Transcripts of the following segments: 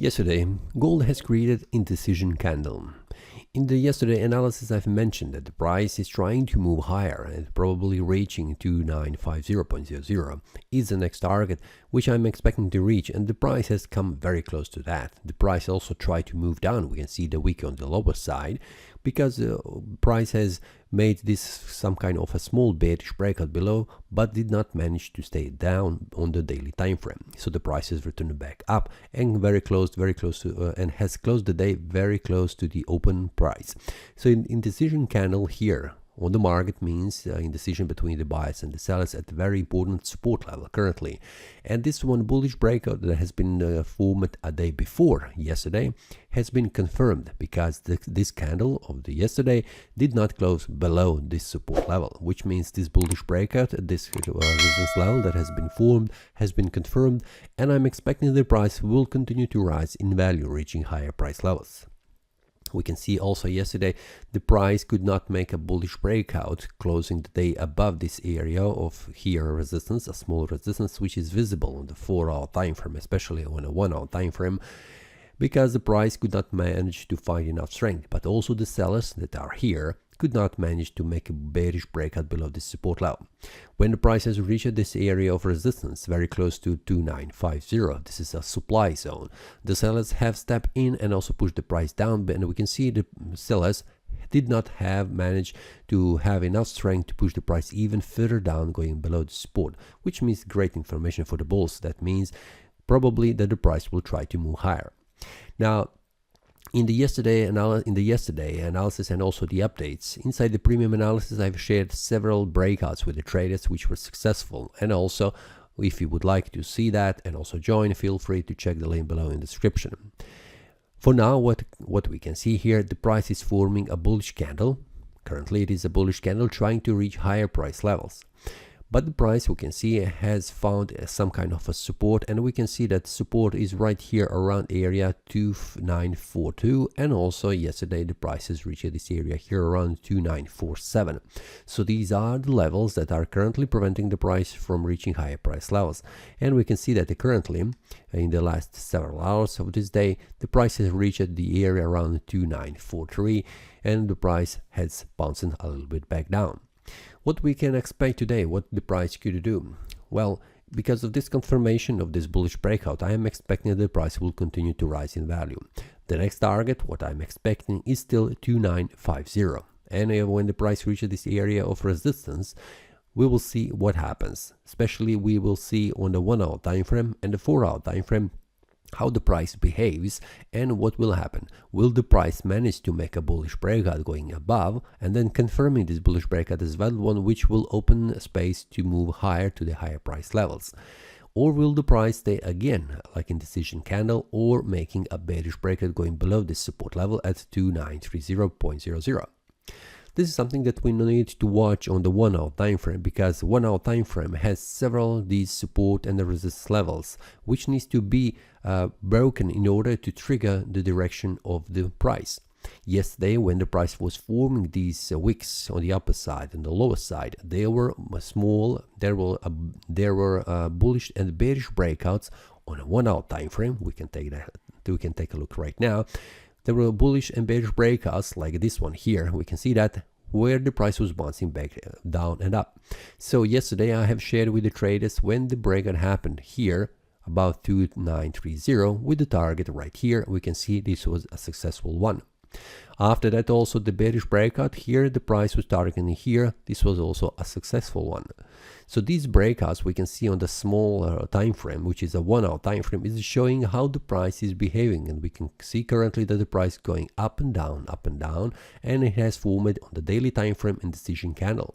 Yesterday, gold has created indecision candle. In the yesterday analysis, I've mentioned that the price is trying to move higher and probably reaching 2950.00 is the next target, which I'm expecting to reach, and the price has come very close to that. The price also tried to move down. We can see the wick on the lower side because the price has made this some kind of a small bearish breakout below, but did not manage to stay down on the daily time frame. So the price has returned back up and very close to and has closed the day very close to the open price. So indecision candle here on the market means indecision between the buyers and the sellers at a very important support level currently. And this one bullish breakout that has been formed a day before yesterday has been confirmed because this candle of the yesterday did not close below this support level, which means this bullish breakout at this resistance level that has been formed has been confirmed, and I'm expecting the price will continue to rise in value, reaching higher price levels. We can see also yesterday the price could not make a bullish breakout, closing the day above this area of here resistance, a small resistance which is visible on the 4-hour time frame, especially on a 1-hour time frame, because the price could not manage to find enough strength. But also the sellers that are here could not manage to make a bearish breakout below this support level. When the price has reached this area of resistance very close to 2950, this is a supply zone, the sellers have stepped in and also pushed the price down, and we can see the sellers did not have managed to have enough strength to push the price even further down, going below the support, which means great information for the bulls. That means probably that the price will try to move higher. Now, in the yesterday analysis and also the updates, inside the premium analysis, I've shared several breakouts with the traders which were successful. And also, if you would like to see that and also join, feel free to check the link below in the description. For now, what we can see here, the price is forming a bullish candle. Currently, it is a bullish candle trying to reach higher price levels. But the price, we can see, has found some kind of a support, and we can see that support is right here around area 2942, and also yesterday the price has reached this area here around 2947. So these are the levels that are currently preventing the price from reaching higher price levels. And we can see that currently, in the last several hours of this day, the price has reached the area around 2943, and the price has bounced a little bit back down. What we can expect today, what the price could do? Well, because of this confirmation of this bullish breakout, I am expecting that the price will continue to rise in value. The next target, what I'm expecting, is still 2950. And when the price reaches this area of resistance, we will see what happens. Especially we will see on the 1-hour time frame and the 4-hour time frame how the price behaves and what will happen. Will the price manage to make a bullish breakout going above and then confirming this bullish breakout as well, one which will open space to move higher to the higher price levels? Or will the price stay again like indecision candle or making a bearish breakout going below this support level at 2930.00? This is something that we need to watch on the 1-hour time frame, because 1-hour time frame has several of these support and the resistance levels which needs to be broken in order to trigger the direction of the price. Yesterday, when the price was forming these wicks on the upper side and the lower side, they were small. There were bullish and bearish breakouts on a 1-hour time frame. We can take a look right now. There were bullish and bearish breakouts like this one here. We can see that where the price was bouncing back down and up. So yesterday I have shared with the traders when the breakout happened here about 2930 with the target right here. We can see this was a successful one. After that, also the bearish breakout here, the price was targeting here. This was also a successful one. So these breakouts we can see on the small time frame, which is a 1-hour time frame, is showing how the price is behaving, and we can see currently that the price is going up and down, and it has formed on the daily time frame indecision candle.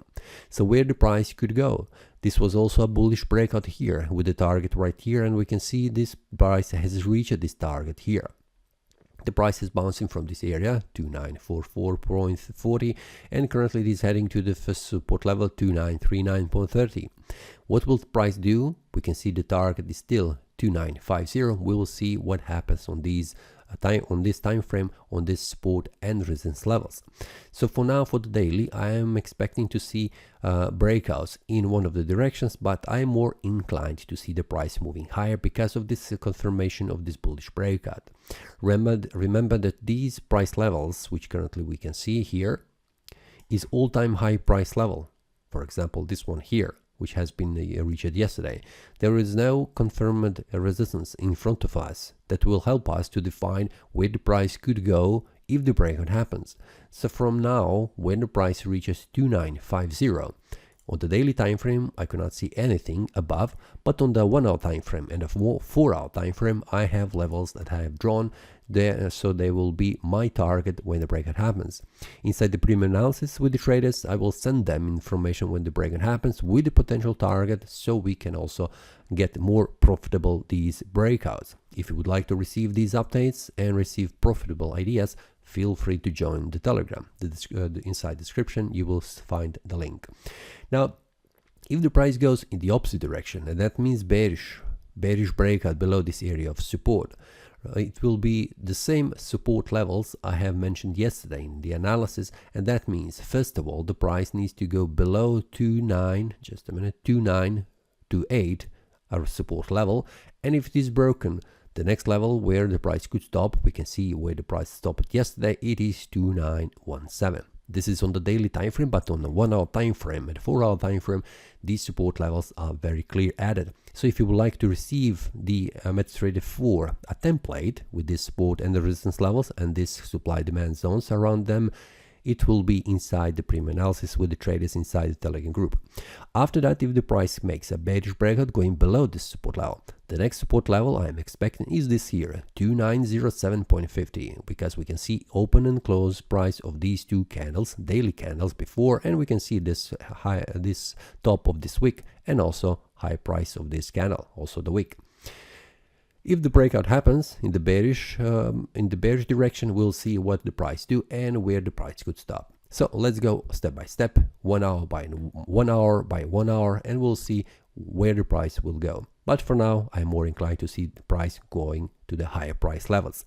So where the price could go? This was also a bullish breakout here with the target right here, and we can see this price has reached this target here. The price is bouncing from this area 2944.40, and currently it is heading to the first support level 2939.30. What will the price do? We can see the target is still 2950. We will see what happens on these on this time frame, on this support and resistance levels. So for now, for the daily, I am expecting to see breakouts in one of the directions, but I am more inclined to see the price moving higher because of this confirmation of this bullish breakout. Remember that these price levels, which currently we can see here, is all-time high price level. For example, this one here, which has been reached yesterday. There is no confirmed resistance in front of us that will help us to define where the price could go if the breakout happens. So from now, when the price reaches 2950, on the daily time frame, I cannot see anything above, but on the 1 hour time frame and the 4 hour time frame, I have levels that I have drawn there, so they will be my target when the breakout happens. Inside the premium analysis with the traders, I will send them information when the breakout happens with the potential target, so we can also get more profitable these breakouts. If you would like to receive these updates and receive profitable ideas, feel free to join the Telegram. The inside description you will find the link. Now, if the price goes in the opposite direction, and that means bearish breakout below this area of support, it will be the same support levels I have mentioned yesterday in the analysis, and that means first of all the price needs to go below 2928, our support level, and if it is broken, the next level where the price could stop, we can see where the price stopped yesterday, it is 2917. This is on the daily time frame, but on the 1 hour time frame and 4 hour time frame, these support levels are very clear added. So if you would like to receive the MetaTrader 4, a template with this support and the resistance levels and this supply demand zones around them, it will be inside the premium analysis with the traders inside the Telegram group. After that, if the price makes a bearish breakout going below this support level, the next support level I am expecting is this here, 2907.50, because we can see open and close price of these two candles, daily candles before, and we can see this high, this top of this wick, and also high price of this candle, also the wick. If the breakout happens in the bearish direction, we'll see what the price do and where the price could stop. So let's go step by step, 1 hour by 1 hour by 1 hour, and we'll see where the price will go. But for now, I'm more inclined to see the price going to the higher price levels.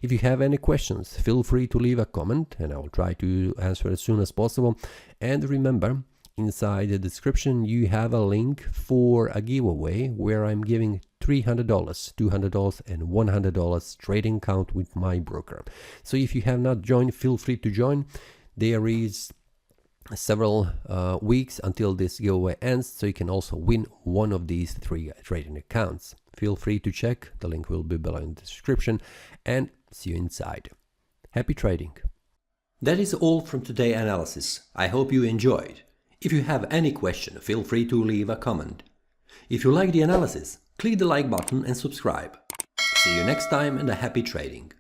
If you have any questions, feel free to leave a comment and I will try to answer as soon as possible. And remember, inside the description you have a link for a giveaway where I'm giving $300, $200 and $100 trading account with my broker. So if you have not joined, feel free to join. There is several weeks until this giveaway ends, so you can also win one of these 3 trading accounts. Feel free to check, the link will be below in the description, and see you inside. Happy trading. That is all from today's analysis. I hope you enjoyed. If you have any question, feel free to leave a comment. If you like the analysis, click the like button and subscribe. See you next time and a happy trading.